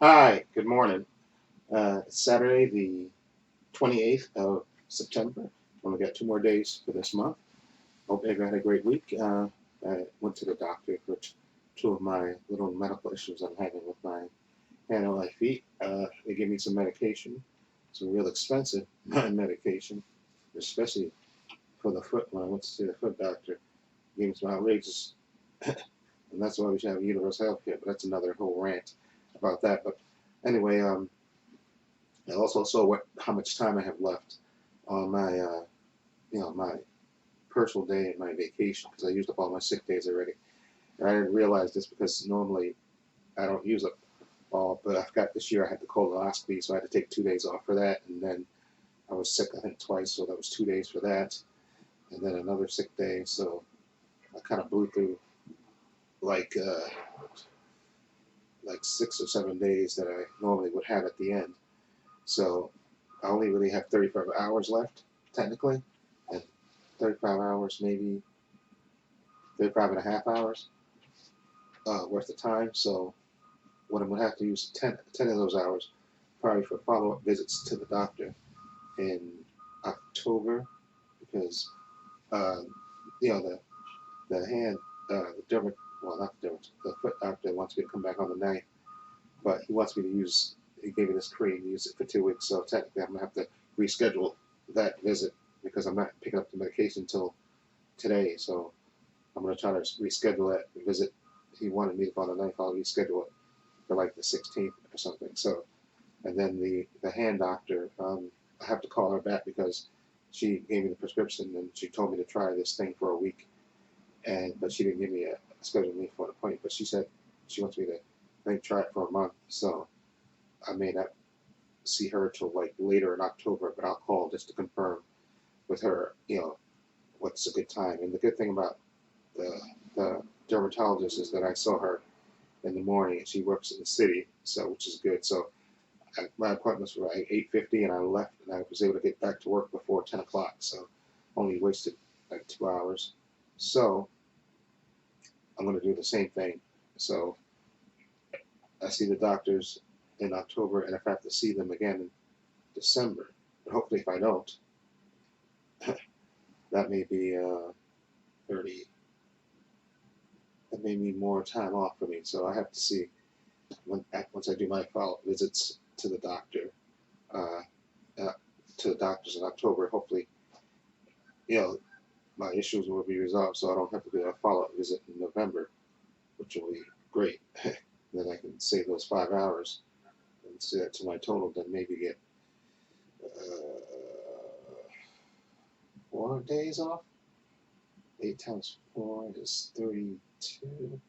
Hi, good morning. It's Saturday, the 28th of September. Only got 2 more days for this month. Hope everyone had a great week. I went to the doctor for two of my little medical issues I'm having with my hand and my feet. They gave me some medication, some real expensive medication, especially for the foot. When I went to see the foot doctor, he gave me some outrageous, and that's why we should have universal health care. But that's another whole rant about that. But anyway, I also saw how much time I have left on my personal day and my vacation because I used up all my sick days already. And I didn't realize this because normally I don't use it all, but I forgot this year I had the colonoscopy, so I had to take 2 days off for that, and then I was sick I think twice, so that was 2 days for that, and then another sick day. So I kind of blew through like uh, like 6 or 7 days that I normally would have at the end. So I only really have 35 hours left technically, and 35 hours, maybe 35 and a half hours worth of time. So what I'm going to have to use 10 of those hours probably for follow-up visits to the doctor in October because, uh, the hand, the dermat, well, not the dermat, the foot doctor wants me to come back on the ninth, but he wants me to use, he gave me this cream, use it for 2 weeks. So technically I'm going to have to reschedule that visit because I'm not picking up the medication until today. So I'm going to try to reschedule that visit. He wanted me to go on the ninth. I'll reschedule it for like the 16th or something. So, and then the hand doctor, I have to call her back because she gave me the prescription and she told me to try this thing for a week, and but she didn't give me a schedule me for an appointment. But she said she wants me to, I think, try it for a month. So I may not see her till like later in October, but I'll call just to confirm with her, what's a good time. And the good thing about the the dermatologist is that I saw her in the morning, and she works in the city, so which is good. So my appointments were like 8:50, and I left, and I was able to get back to work before 10 o'clock. So only wasted like 2 hours. So I'm going to do the same thing. So I see the doctors in October, and if I have to see them again in December, but hopefully if I don't, that may be 30. That may mean more time off for me. So I have to see once I do my follow-up visits uh, uh, to the doctors in October. Hopefully, you know, my issues will be resolved, so I don't have to do a follow-up visit in November, which will be great. Then I can save those 5 hours and see that to my total. Then maybe get 4 days off. 8 times 4 is 32,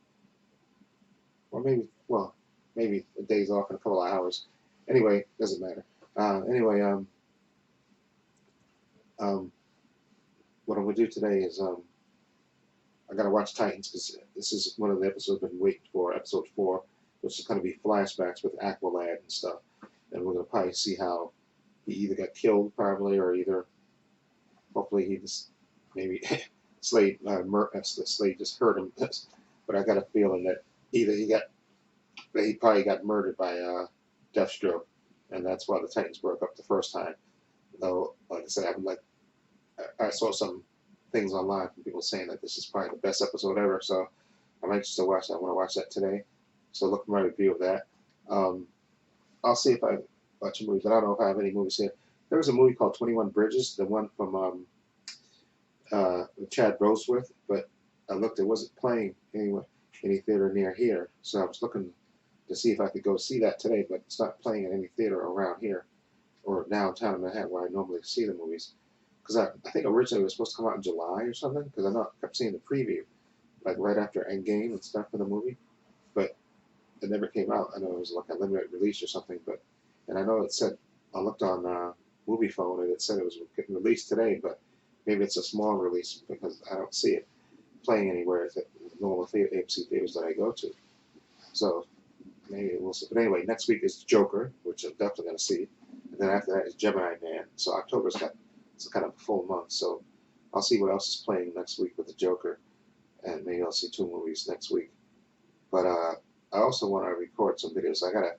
or maybe a days off in a couple of hours. Anyway, doesn't matter. Anyway, um, what I'm gonna do today is I gotta watch Titans because this is one of the episodes I've been waiting for, episode 4, which is gonna be flashbacks with Aqualad and stuff, and we're gonna probably see how he either got killed probably, or either hopefully he just maybe Slade just hurt him. But I got a feeling that either he probably got murdered by Deathstroke, and that's why the Titans broke up the first time. Though, like I said, I saw some things online from people saying that this is probably the best episode ever. So I'm anxious to watch that. I want to watch that today. So look for my review of that. Um, I'll see if I watch a movie, but I don't know if I have any movies here. There was a movie called 21 Bridges, the one from Chad Brosworth, but I looked, it wasn't playing anywhere, any theater near here. So I was looking to see if I could go see that today, but it's not playing in any theater around here or downtown in Manhattan where I normally see the movies. Because I think originally it was supposed to come out in July or something, because I kept seeing the preview, like right after Endgame and stuff for the movie, but it never came out. I know it was like a limited release or something, and I know it said, I looked on Movie Phone and it said it was getting released today, but maybe it's a small release because I don't see it playing anywhere at the normal AMC theaters that I go to. So maybe we'll see. But anyway, next week is Joker, which I'm definitely going to see. And then after that is Gemini Man. So October's got, it's kind of a full month. So I'll see what else is playing next week with the Joker. And maybe I'll see 2 movies next week. But I also want to record some videos. I got to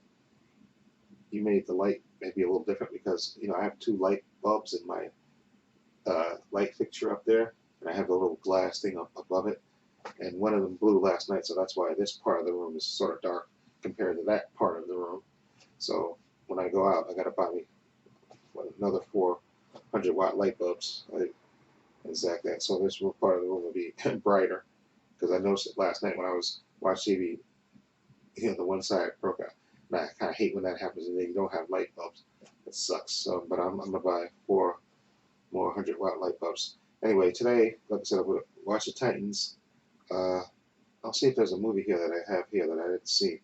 you made the light maybe a little different because I have two light bulbs in my light fixture up there, and I have the little glass thing up above it, and one of them blew last night, so that's why this part of the room is sort of dark compared to that part of the room. So when I go out, I got to buy me another 400-watt light bulbs. Exactly. So this part of the room will be brighter because I noticed it last night when I was watching TV. The one side broke out. And I kind of hate when that happens and then you don't have light bulbs. It sucks. So, but I'm gonna buy 4 more 100-watt light bulbs. Anyway, today, like I said, I'm gonna watch the Titans. I'll see if there's a movie here that I have here that I didn't see.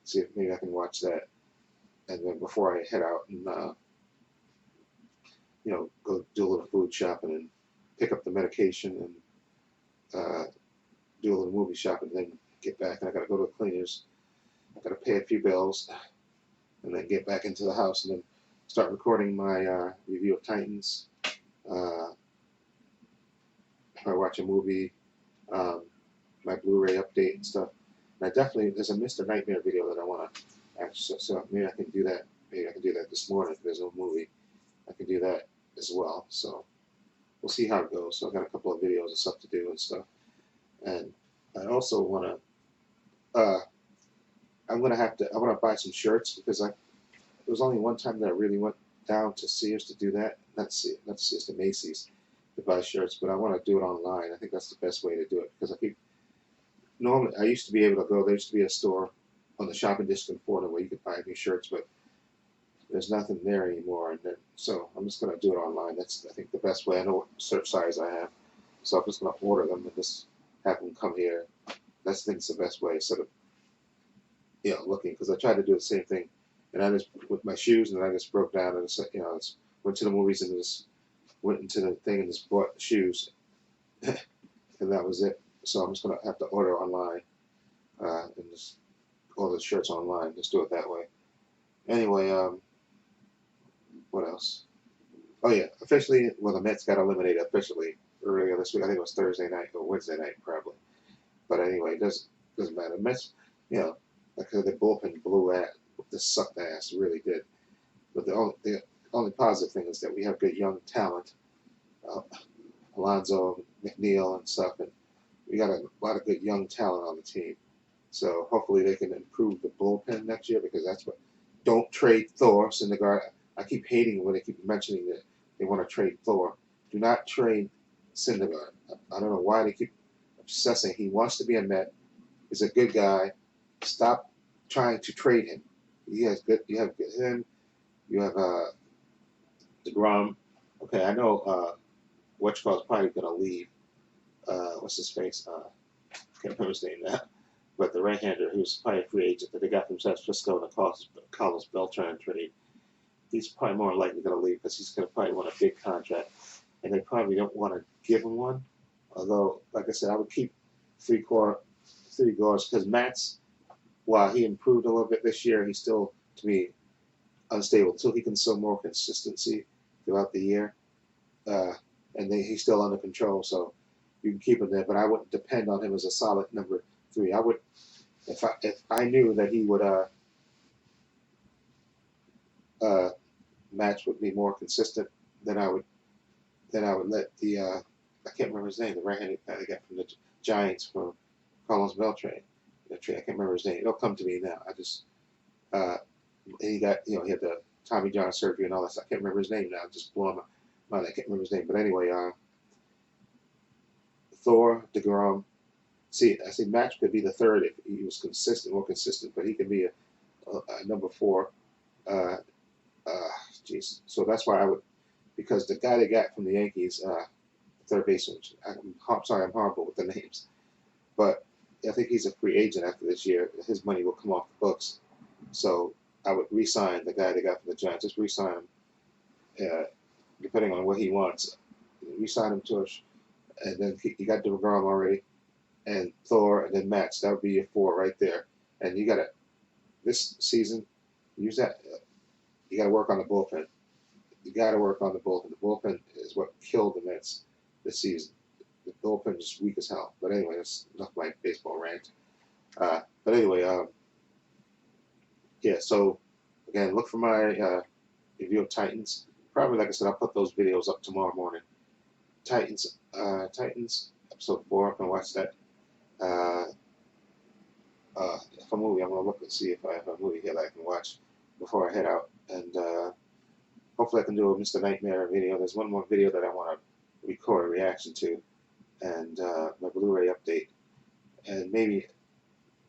See if maybe I can watch that, and then before I head out and go do a little food shopping and pick up the medication and do a little movie shopping, and then get back. And I gotta go to the cleaners. I gotta pay a few bills, and then get back into the house and then start recording my review of Titans. If I watch a movie, my Blu-ray update and stuff. And there's a Mr. Nightmare video that I want to actually, so maybe I can do that. Maybe I can do that this morning if there's no movie. I can do that as well. So we'll see how it goes. So I've got a couple of videos and stuff to do and stuff. And I also want to, I want to buy some shirts because there was only one time that I really went down to Sears to do that. Not Sears, to Macy's to buy shirts, but I want to do it online. I think that's the best way to do it because normally I used to be able to go. There used to be a store on the shopping district in Florida where you could buy new shirts, but there's nothing there anymore. And so I'm just going to do it online. That's, I think, the best way. I know what search size I have, so I'm just going to order them and just have them come here. That's, I think, it's the best way instead of looking, because I tried to do the same thing, and I just with my shoes, and then I just broke down and just went to the movies and just went into the thing and just bought the shoes, and that was it. So I'm just gonna have to order online and just order the shirts online. Just do it that way. Anyway, what else? Oh yeah, officially, well, the Mets got eliminated officially earlier this week. I think it was Thursday night or Wednesday night, probably. But anyway, it doesn't matter. Mets, like the bullpen blew at. This sucked ass, it really did. But the only positive thing is that we have good young talent, Alonzo, McNeil, and stuff, and we got a lot of good young talent on the team. So hopefully they can improve the bullpen next year, because that's what. Don't trade Thor, Syndergaard. I keep hating when they keep mentioning that they want to trade Thor. Do not trade Syndergaard. I don't know why they keep obsessing. He wants to be a Met. He's a good guy. Stop trying to trade him. You have him. You have DeGrom. Okay, I know Whatchcall's probably going to leave. What's his face? Can't remember his name now. But the right-hander, who's probably a free agent that they got from San Francisco in the Carlos Beltran trade, he's probably more likely going to leave because he's going to probably want a big contract, and they probably don't want to give him one. Although, like I said, I would keep three guards because Matt's, while he improved a little bit this year, he's still, to me, unstable until he can show more consistency throughout the year. And he's still under control, so you can keep him there. But I wouldn't depend on him as a solid number 3. I would, if I knew that he would match would be more consistent, then I would let the I can't remember his name, the right-handed guy they got from the Giants for Carlos Beltran. I can't remember his name. It'll come to me now. I just he got he had the Tommy John surgery and all that stuff. I can't remember his name now. Just blowing my mind. I can't remember his name. But anyway, Thor, DeGrom. I see Match could be the third if he was more consistent, but he could be a number 4. So that's why I would, because the guy they got from the Yankees, third baseman. I'm sorry, I'm horrible with the names, but I think he's a free agent after this year. His money will come off the books, so I would re-sign the guy they got from the Giants. Just re-sign him, depending on what he wants. Re-sign him to us, and then you got DeGrom already, and Thor, and then Match. That would be your 4 right there. And you got to this season use that. You got to work on the bullpen. You got to work on the bullpen. The bullpen is what killed the Mets this season. The bullpen is weak as hell. But anyway, that's enough of my baseball rant. But anyway, yeah. So Again, look for my review of Titans. Probably, like I said, I'll put those videos up tomorrow morning. Titans episode 4. I'm gonna watch that. Uh, if a movie, I'm gonna look and see if I have a movie here that I can watch before I head out, and hopefully I can do a Mr. Nightmare video. There's one more video that I want to record a reaction to, and my Blu-ray update, and maybe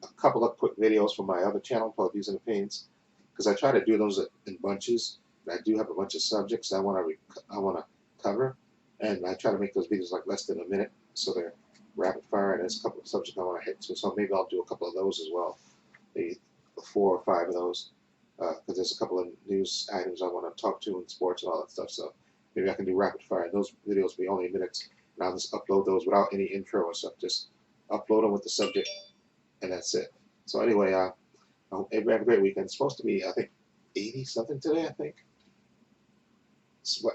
a couple of quick videos from my other channel called Views and Opinions, because I try to do those in bunches. And I do have a bunch of subjects I want to cover, and I try to make those videos like less than a minute, so they're rapid fire. And there's a couple of subjects I want to hit to, so maybe I'll do a couple of those as well, maybe 4 or 5 of those, because there's a couple of news items I want to talk to in sports and all that stuff. So maybe I can do rapid fire. And those videos will be only minutes, and I'll just upload those without any intro or stuff. Just upload them with the subject, and that's it. So anyway, I hope everybody have a great weekend. It's supposed to be, I think, 80 something today. I think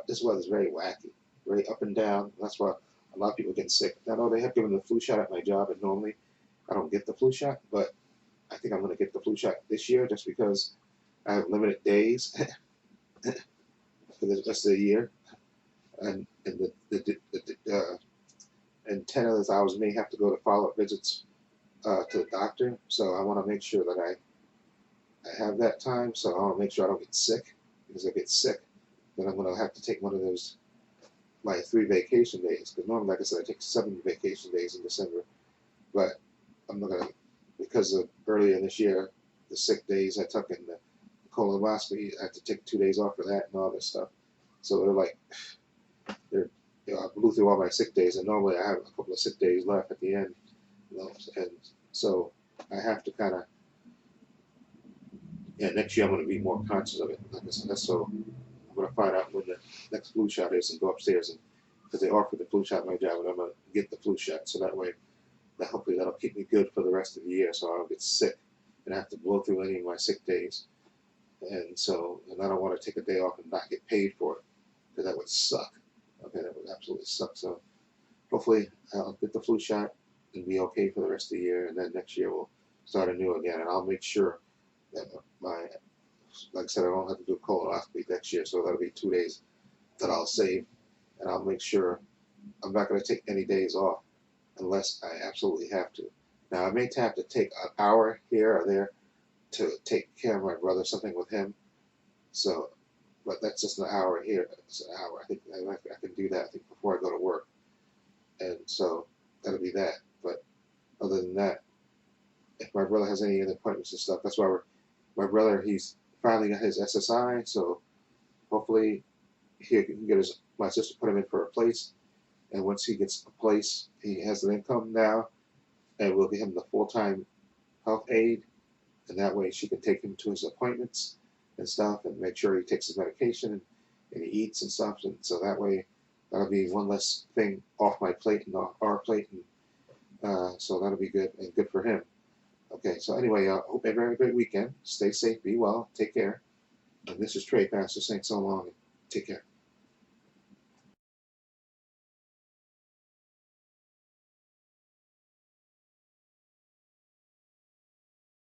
this weather's very wacky, very up and down. That's why a lot of people are getting sick. I know they have given the flu shot at my job, and normally I don't get the flu shot, but I think I'm going to get the flu shot this year just because I have limited days for the rest of the year, and and 10 of those hours may have to go to follow-up visits to the doctor. So I want to make sure that I have that time. So I want to make sure I don't get sick, because if I get sick, then I'm going to have to take one of those my 3 vacation days. Because normally, like I said, I take 7 vacation days in December, but I'm not going to, because of earlier this year, the sick days I took in the colonoscopy, I had to take 2 days off for that and all this stuff. So I blew through all my sick days, and normally I have a couple of sick days left at the end. And so I have to kind of, next year I'm going to be more conscious of it. Like I said, that's so I'm going to find out when the next flu shot is and go upstairs, and because they offered the flu shot at my job, and I'm going to get the flu shot, so that way, hopefully that'll keep me good for the rest of the year, so I don't get sick and have to blow through any of my sick days. And I don't want to take a day off and not get paid for it, because that would suck. Okay, that would absolutely suck. So hopefully I'll get the flu shot and be okay for the rest of the year, and then next year we'll start anew again. And I'll make sure that like I said, I don't have to do a colonoscopy next year, so that'll be 2 days that I'll save, and I'll make sure I'm not going to take any days off unless I absolutely have to. Now I may have to take an hour here or there to take care of my brother, something with him. So, but that's just an hour here. It's an hour. I think I can do that. I think before I go to work, and so that'll be that. But other than that, if my brother has any other appointments and stuff, that's why my brother, he's finally got his SSI, so hopefully he can get my sister put him in for a place, and once he gets a place, he has an income now, and we'll give him the full-time health aid, and that way she can take him to his appointments and stuff, and make sure he takes his medication and he eats and stuff, and so that way that'll be one less thing off my plate and off our plate, and so that'll be good and good for him. Okay, so anyway, I hope everyone have a great weekend. Stay safe, be well, take care. And this is Trepacer saying so long. Take care.